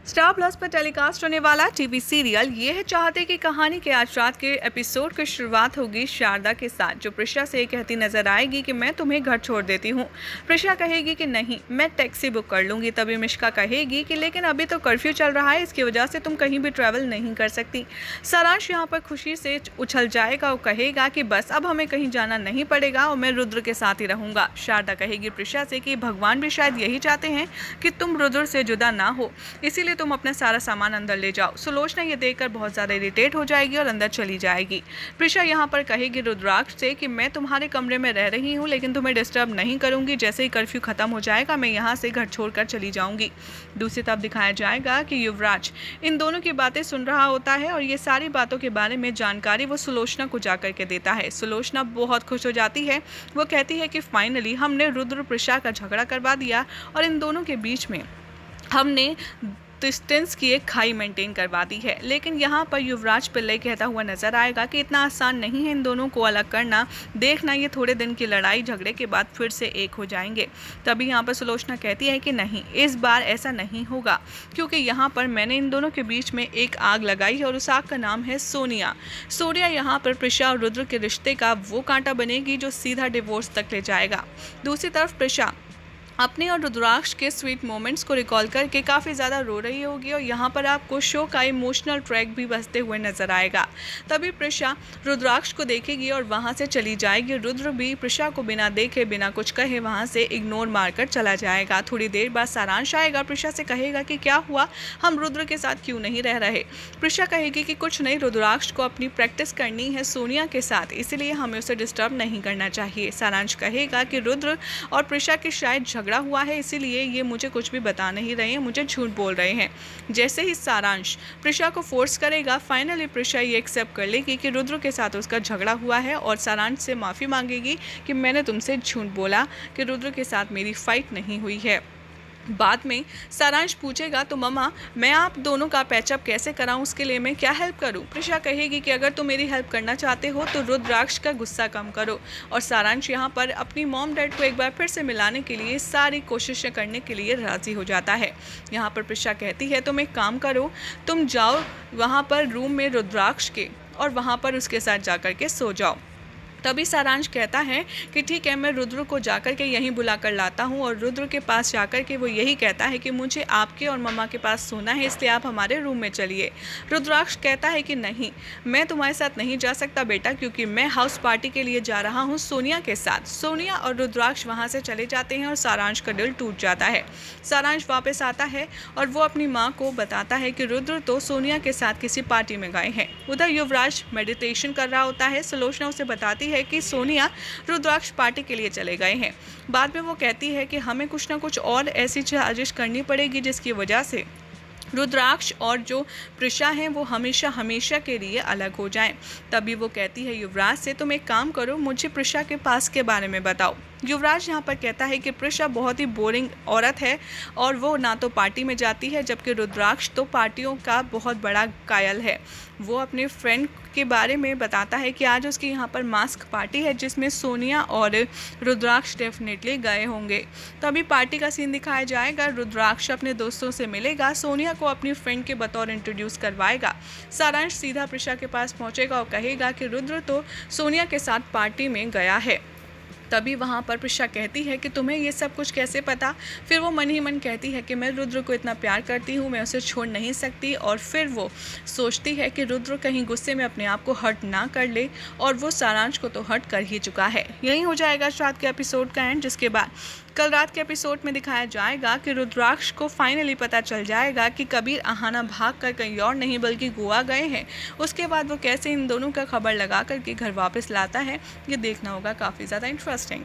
Star plus पर telecast होने वाला टीवी सीरियल ये है चाहते की कहानी के आज रात के एपिसोड की शुरुआत होगी शारदा के साथ, जो प्रिशा से कहती नजर आएगी कि मैं तुम्हें घर छोड़ देती हूँ। प्रिशा कहेगी कि नहीं, मैं टैक्सी बुक कर लूंगी। तभी मिश्का कहेगी कि लेकिन अभी तो कर्फ्यू चल रहा है, इसकी वजह से तुम कहीं भी ट्रैवल नहीं कर सकती। सारांश यहाँ पर खुशी से उछल जाएगा और कहेगा कि बस अब हमें कहीं जाना नहीं पड़ेगा और मैं रुद्र के साथ ही रहूंगा। शारदा कहेगी प्रिशा से कि भगवान भी शायद यही चाहते हैं कि तुम रुद्र से जुदा ना हो, इसीलिए तुम अपना सारा सामान अंदर ले जाओ। सुलोचना ये देखकर बहुत ज़्यादा इरिटेट हो जाएगी और अंदर चली जाएगी। प्रिशा यहाँ पर कहेगी रुद्राक्ष से कि मैं तुम्हारे कमरे में रह रही हूँ, लेकिन तुम्हें डिस्टर्ब नहीं करूँगी। जैसे ही कर्फ्यू खत्म हो जाएगा मैं यहाँ से घर छोड़कर चली जाऊँगी। दूसरी तरफ दिखाया जाएगा कि युवराज इन दोनों की बातें सुन रहा होता है और ये सारी बातों के बारे में जानकारी वो सुलोचना को जा करके देता है। सुलोचना बहुत खुश हो जाती है। वो कहती है कि फाइनली हमने रुद्र प्रिशा का झगड़ा करवा दिया और इन दोनों के बीच में हमने डिस्टेंस की एक खाई मेंटेन करवा दी है। लेकिन यहाँ पर युवराज पिल्लई कहता हुआ नजर आएगा कि इतना आसान नहीं है इन दोनों को अलग करना, देखना ये थोड़े दिन की लड़ाई झगड़े के बाद फिर से एक हो जाएंगे। तभी यहाँ पर सुलोचना कहती है कि नहीं, इस बार ऐसा नहीं होगा, क्योंकि यहाँ पर मैंने इन दोनों के बीच में एक आग लगाई है और उस आग का नाम है सोनिया। सोनिया यहाँ पर प्रिशा और रुद्र के रिश्ते का वो कांटा बनेगी जो सीधा डिवोर्स तक ले जाएगा। दूसरी तरफ प्रिशा अपने और रुद्राक्ष के स्वीट मोमेंट्स को रिकॉल करके काफ़ी ज़्यादा रो रही होगी और यहाँ पर आपको शो का इमोशनल ट्रैक भी बजते हुए नजर आएगा। तभी प्रिशा रुद्राक्ष को देखेगी और वहाँ से चली जाएगी। रुद्र भी प्रिशा को बिना देखे बिना कुछ कहे वहाँ से इग्नोर मारकर चला जाएगा। थोड़ी देर बाद सारांश आएगा, प्रिशा से कहेगा कि क्या हुआ, हम रुद्र के साथ क्यों नहीं रह रहे। प्रिशा कहेगी कि कुछ नहीं, रुद्राक्ष को अपनी प्रैक्टिस करनी है सोनिया के साथ, इसलिए हमें उसे डिस्टर्ब नहीं करना चाहिए। सारांश कहेगा कि रुद्र और प्रिशा के शायद झगड़ा हुआ है, इसीलिए ये मुझे कुछ भी बता नहीं रहे हैं, मुझे झूठ बोल रहे हैं। जैसे ही सारांश प्रिशा को फोर्स करेगा, फाइनली प्रिशा ये एक्सेप्ट कर लेगी कि रुद्र के साथ उसका झगड़ा हुआ है और सारांश से माफ़ी मांगेगी कि मैंने तुमसे झूठ बोला कि रुद्र के साथ मेरी फाइट नहीं हुई है। बाद में सारांश पूछेगा तो मम्मा मैं आप दोनों का पैचअप कैसे कराऊं, उसके लिए मैं क्या हेल्प करूं। प्रिशा कहेगी कि अगर तुम मेरी हेल्प करना चाहते हो तो रुद्राक्ष का गुस्सा कम करो। और सारांश यहां पर अपनी मॉम डैड को एक बार फिर से मिलाने के लिए सारी कोशिशें करने के लिए राज़ी हो जाता है। यहां पर प्रिशा कहती है तुम एक काम करो, तुम जाओ वहां पर रूम में रुद्राक्ष के और वहां पर उसके साथ जाकर के सो जाओ। तभी सारांश कहता है कि ठीक है, मैं रुद्र को जाकर के यहीं बुला कर लाता हूँ। और रुद्र के पास जाकर के वो यही कहता है कि मुझे आपके और मम्मा के पास सोना है, इसलिए आप हमारे रूम में चलिए। रुद्राक्ष कहता है कि नहीं, मैं तुम्हारे साथ नहीं जा सकता बेटा, क्योंकि मैं हाउस पार्टी के लिए जा रहा हूँ सोनिया के साथ। सोनिया और रुद्राक्ष वहाँ से चले जाते हैं और सारांश का दिल टूट जाता है। सारांश वापस आता है और वो अपनी माँ को बताता है कि रुद्र तो सोनिया के साथ किसी पार्टी में गए हैं। उधर युवराज मेडिटेशन कर रहा होता है। सुलोचना उसे बताती है कि सोनिया रुद्राक्ष पार्टी के लिए चले गए हैं। बाद में वो कहती है कि हमें कुछ ना कुछ और ऐसी साजिश करनी पड़ेगी जिसकी वजह से रुद्राक्ष और जो प्रिशा हैं वो हमेशा हमेशा के लिए अलग हो जाएं। तभी वो कहती है युवराज से तुम एक काम करो, मुझे प्रिशा के पास के बारे में बताओ। युवराज यहाँ पर कहता है कि प्रिशा बहुत ही बोरिंग औरत है और वो ना तो पार्टी में जाती है, जबकि रुद्राक्ष तो पार्टियों का बहुत बड़ा कायल है। वो अपने फ्रेंड के बारे में बताता है कि आज उसकी यहाँ पर मास्क पार्टी है जिसमें सोनिया और रुद्राक्ष डेफिनेटली गए होंगे। तभी पार्टी का सीन दिखाया जाएगा। रुद्राक्ष अपने दोस्तों से मिलेगा, सोनिया को अपनी फ्रेंड के बतौर इंट्रोड्यूस करवाएगा। सारांश सीधा प्रिशा के पास पहुँचेगा और कहेगा कि रुद्र तो सोनिया के साथ पार्टी में गया है। तभी वहाँ पर प्रिशा कहती है कि तुम्हें ये सब कुछ कैसे पता। फिर वो मन ही मन कहती है कि मैं रुद्र को इतना प्यार करती हूँ, मैं उसे छोड़ नहीं सकती। और फिर वो सोचती है कि रुद्र कहीं गुस्से में अपने आप को हर्ट ना कर ले, और वो सारांश को तो हर्ट कर ही चुका है। यही हो जाएगा रात के एपिसोड का एंड, जिसके बाद कल रात के एपिसोड में दिखाया जाएगा कि रुद्राक्ष को फाइनली पता चल जाएगा कि कबीर अहाना भाग कर कहीं और नहीं बल्कि गोवा गए हैं। उसके बाद वो कैसे इन दोनों का खबर लगा करके घर वापस लाता है, ये देखना होगा काफ़ी ज़्यादा इंटरेस्टिंग।